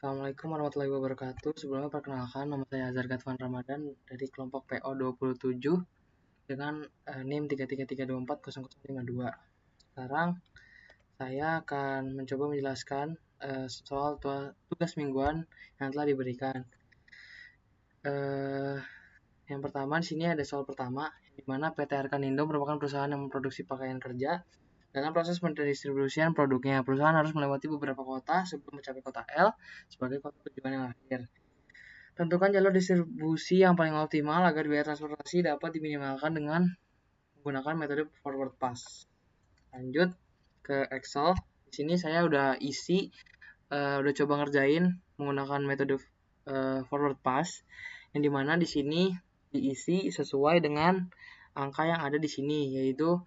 Assalamualaikum warahmatullahi wabarakatuh. Sebelumnya perkenalkan, nama saya Azhar Gatvan Ramadan dari kelompok PO27 dengan NIM 333240052. Sekarang saya akan mencoba menjelaskan soal tugas mingguan yang telah diberikan. Yang pertama di sini ada soal pertama, di mana PT Arkanindo merupakan perusahaan yang memproduksi pakaian kerja. Dalam proses pendistribusian produknya, perusahaan harus melewati beberapa kota sebelum mencapai kota L sebagai kota tujuan yang akhir. Tentukan jalur distribusi yang paling optimal agar biaya transportasi dapat diminimalkan dengan menggunakan metode forward pass. Lanjut ke Excel. Di sini saya udah udah coba ngerjain menggunakan metode forward pass, yang dimana di sini diisi sesuai dengan angka yang ada di sini, yaitu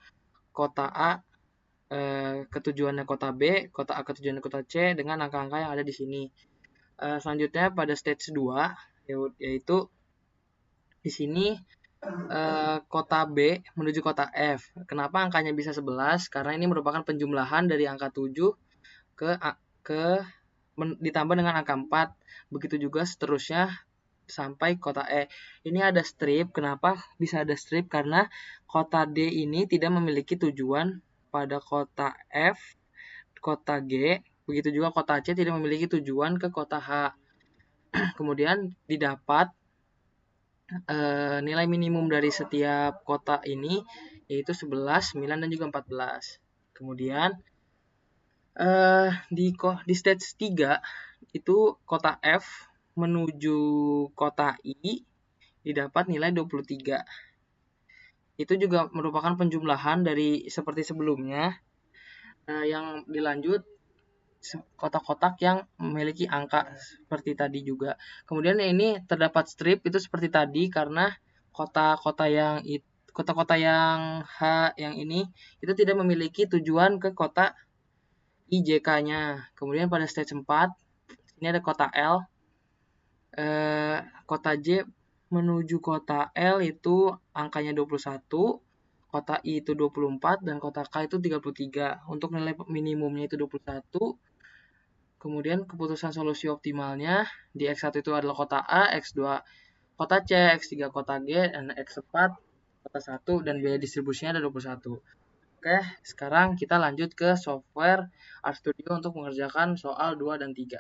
kota A ketujuannya kota B, kota A ketujuannya kota C dengan angka-angka yang ada di sini. Selanjutnya pada stage 2, yaitu di sini kota B menuju kota F. Kenapa angkanya bisa 11? Karena ini merupakan penjumlahan dari angka 7 ditambah dengan angka 4. Begitu juga seterusnya sampai kota E. Ini ada strip. Kenapa bisa ada strip? Karena kota D ini tidak memiliki tujuan pada kota F, kota G, begitu juga kota C tidak memiliki tujuan ke kota H. Kemudian didapat nilai minimum dari setiap kota ini yaitu 11, 9, dan juga 14. Kemudian di stage 3 itu kota F menuju kota I didapat nilai 23. Itu juga merupakan penjumlahan dari seperti sebelumnya. Yang dilanjut kotak-kotak yang memiliki angka seperti tadi juga. Kemudian ini terdapat strip itu seperti tadi karena kota-kota yang H yang ini itu tidak memiliki tujuan ke kota IJK-nya. Kemudian pada stage 4 ini ada kota L. Kota J menuju kota L itu angkanya 21, kota I itu 24, dan kota K itu 33. Untuk nilai minimumnya itu 21. Kemudian keputusan solusi optimalnya di X1 itu adalah kota A, X2 kota C, X3 kota G, dan X4 kota 1, dan biaya distribusinya ada 21. Oke, sekarang kita lanjut ke software RStudio untuk mengerjakan soal 2 dan 3.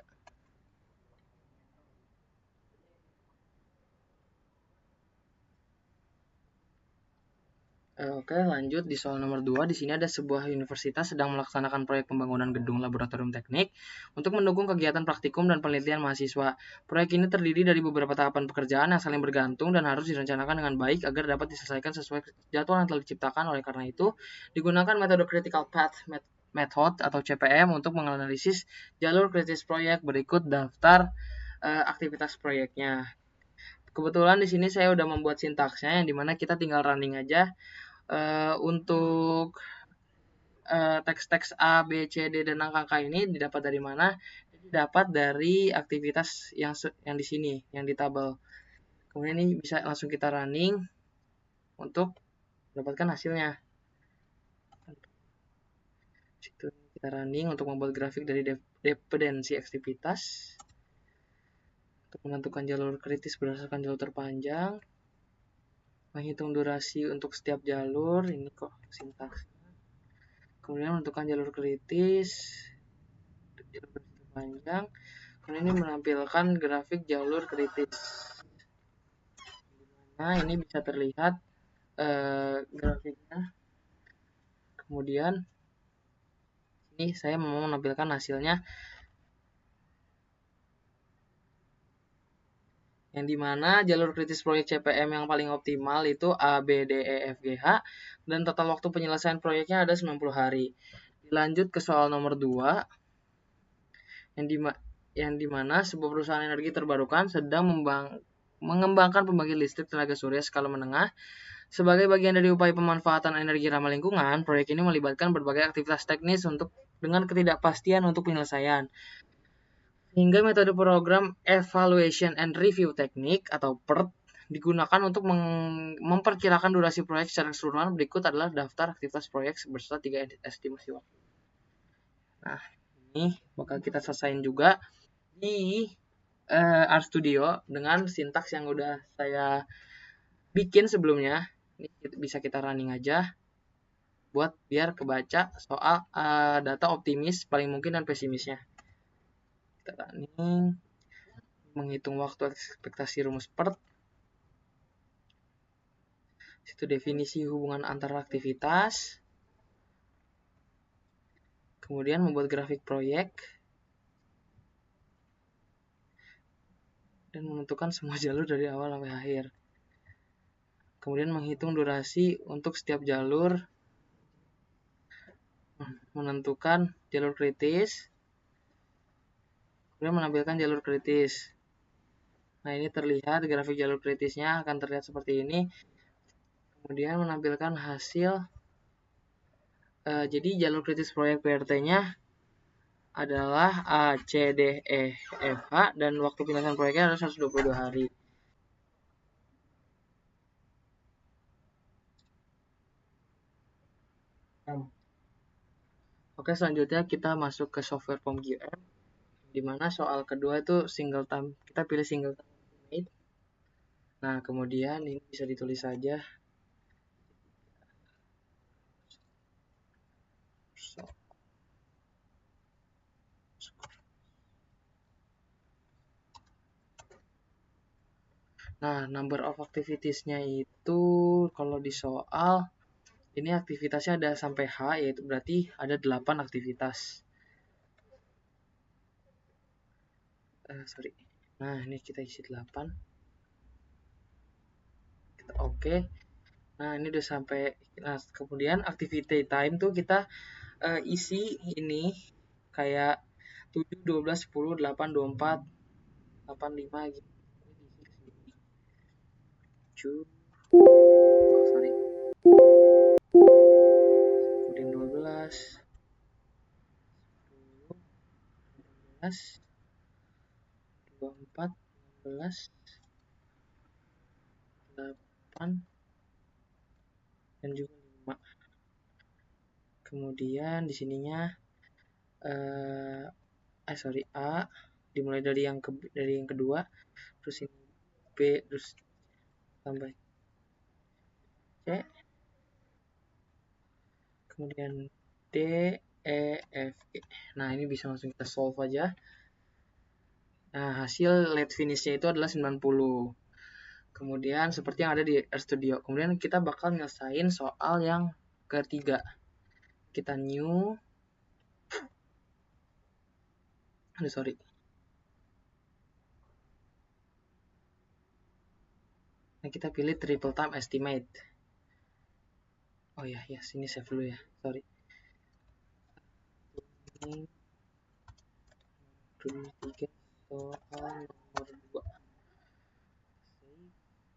Oke, lanjut di soal nomor 2. Di sini ada sebuah universitas sedang melaksanakan proyek pembangunan gedung laboratorium teknik untuk mendukung kegiatan praktikum dan penelitian mahasiswa. Proyek ini terdiri dari beberapa tahapan pekerjaan yang saling bergantung dan harus direncanakan dengan baik agar dapat diselesaikan sesuai jadwal yang telah diciptakan. Oleh karena itu, digunakan metode Critical Path Method atau CPM untuk menganalisis jalur kritis proyek. Berikut daftar aktivitas proyeknya. Kebetulan di sini saya udah membuat sintaksnya, yang dimana kita tinggal running aja. Untuk teks-teks A, B, C, D, dan angka-angka ini didapat dari mana? Didapat dari aktivitas yang di sini, yang di tabel. Kemudian ini bisa langsung kita running untuk mendapatkan hasilnya. Situ kita running untuk membuat grafik dari dependensi aktivitas untuk menentukan jalur kritis berdasarkan jalur terpanjang, menghitung durasi untuk setiap jalur. Ini kok sintaks. Kemudian menentukan jalur kritis, jalur panjang. Kemudian ini menampilkan grafik jalur kritis. Nah, ini bisa terlihat grafiknya. Kemudian ini saya mau menampilkan hasilnya, yang dimana jalur kritis proyek CPM yang paling optimal itu A, B, D, E, F, G, H, dan total waktu penyelesaian proyeknya ada 90 hari. Dilanjut ke soal nomor 2, yang dimana sebuah perusahaan energi terbarukan sedang mengembangkan pembangkit listrik tenaga surya skala menengah. Sebagai bagian dari upaya pemanfaatan energi ramah lingkungan, proyek ini melibatkan berbagai aktivitas teknis dengan ketidakpastian untuk penyelesaian. Hingga metode program Evaluation and Review Technique atau PERT digunakan untuk memperkirakan durasi proyek secara keseluruhan. Berikut adalah daftar aktivitas proyek beserta 3 estimasi waktu. Nah, ini bakal kita selesaiin juga. di RStudio dengan sintaks yang udah saya bikin sebelumnya. Ini bisa kita running aja buat biar kebaca soal data optimis, paling mungkin, dan pesimisnya. Kita running, menghitung waktu ekspektasi rumus PERT. Situ definisi hubungan antara aktivitas. Kemudian membuat grafik proyek. Dan menentukan semua jalur dari awal sampai akhir. Kemudian menghitung durasi untuk setiap jalur. Menentukan jalur kritis. Kemudian menampilkan jalur kritis. Nah, ini terlihat grafik jalur kritisnya akan terlihat seperti ini. Kemudian menampilkan hasil. Jadi jalur kritis proyek PRT-nya adalah A, C, D, E, F, H, dan waktu penyelesaian proyeknya adalah 122 hari. Oke, selanjutnya kita masuk ke software POM-QM, di mana soal kedua itu single time. Kita pilih single time estimate. Nah, kemudian ini bisa ditulis saja. Nah, number of activities-nya itu kalau di soal ini aktivitasnya ada sampai H, yaitu berarti ada 8 aktivitas. Nah, ini kita isi 8. Kita oke. Nah, ini udah sampai. Nah, kemudian activity time tuh kita isi ini kayak 7, 12, 10, 8, 24, 8, 5 gitu. Kemudian 12, 10, 12, 24, 16, 8, dan juga 5. Kemudian di sininya A dimulai dari yang kedua, terus ini B, terus tambah C, kemudian D, E, F, G. Nah, ini bisa langsung kita solve aja. Nah, hasil late finish-nya itu adalah 90. Kemudian seperti yang ada di RStudio. Kemudian kita bakal nyelesain soal yang ketiga. Kita new. Nah, kita pilih triple time estimate. Oh ya, sini save dulu ya. Sorry. Ini 3 soal nomor 2.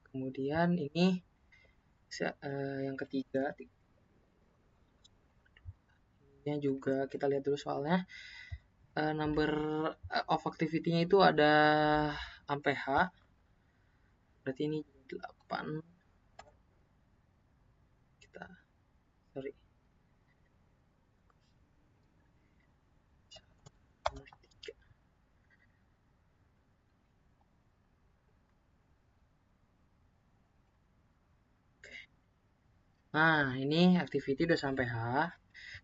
Kemudian ini yang ketiga. Ini juga kita lihat dulu soalnya. Number of activity-nya itu ada sampai H. Berarti ini 8. Nah, ini activity udah sampai H.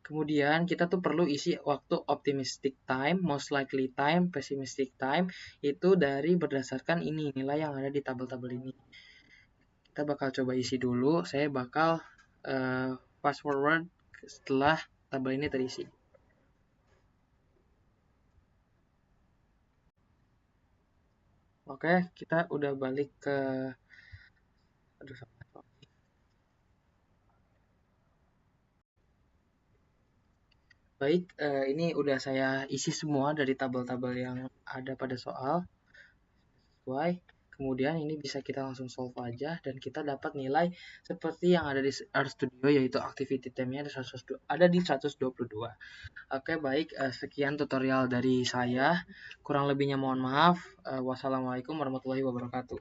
Kemudian kita tuh perlu isi waktu optimistic time, most likely time, pessimistic time itu dari berdasarkan ini nilai yang ada di tabel-tabel ini. Kita bakal coba isi dulu. Saya bakal fast forward setelah tabel ini terisi. Oke, kita udah balik ke Baik, ini udah saya isi semua dari tabel-tabel yang ada pada soal. Sesuai. Kemudian ini bisa kita langsung solve aja dan kita dapat nilai seperti yang ada di RStudio, yaitu activity time-nya ada di 122. Oke, baik, sekian tutorial dari saya. Kurang lebihnya mohon maaf. Wassalamualaikum warahmatullahi wabarakatuh.